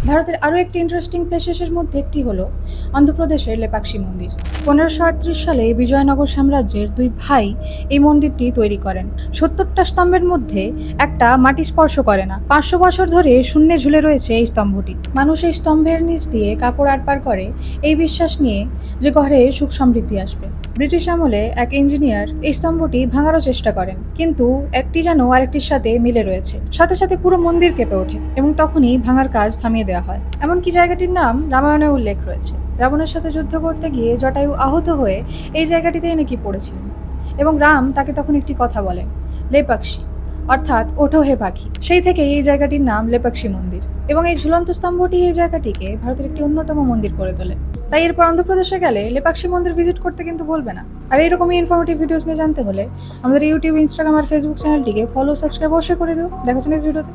ভারতের আরও একটি ইন্টারেস্টিং প্লেসেসের মধ্যে একটি হলো অন্ধ্রপ্রদেশের লেপাক্ষী মন্দির। 1538 সালে বিজয়নগর সাম্রাজ্যের দুই ভাই এই মন্দিরটি তৈরি করেন। 70টা স্তম্ভের মধ্যে একটা মাটি স্পর্শ করে না। 500 বছর ধরে শূন্যে ঝুলে রয়েছে এই স্তম্ভটি। মানুষ এই স্তম্ভের নিচ দিয়ে কাপড় আটপার করে এই বিশ্বাস নিয়ে যে ঘরে সুখ সমৃদ্ধি আসবে। ব্রিটিশ আমলে এক ইঞ্জিনিয়ার এই স্তম্ভটি ভাঙারও চেষ্টা করেন, কিন্তু একটি যেন আরেকটির সাথে মিলে রয়েছে। সাথে সাথে পুরো মন্দির কেঁপে ওঠে এবং তখনই ভাঙার কাজ থামিয়ে দেওয়া হয়। এমনকি জায়গাটির নাম রামায়ণে উল্লেখ রয়েছে। রাবণের সাথে যুদ্ধ করতে গিয়ে জটায়ু আহত হয়ে এই জায়গাটিতেই নাকি পড়েছিলেন এবং রাম তাকে তখন একটি কথা বলেন, লেপাক্ষী, অর্থাৎ ওঠো হে পাখি। সেই থেকেই এই জায়গাটির নাম লেপাক্ষী মন্দির এবং এই ঝুলন্ত স্তম্ভটি এই জায়গাটিকে ভারতের একটি অন্যতম মন্দির করে তোলে। তাই এরপর অন্ধ্রপ্রদেশে গেলে লেপাক্ষী মন্দির ভিজিট করতে কিন্তু ভুলবে না। আর এরকমই ইনফরমেটিভ ভিডিওস নিয়ে জানতে হলে আমাদের ইউটিউব, ইনস্টাগ্রাম আর ফেসবুক চ্যানেলটিকে ফলো, সাবস্ক্রাইব অবশ্যই করে দিও। দেখা হচ্ছে নেক্সট ভিডিওতে।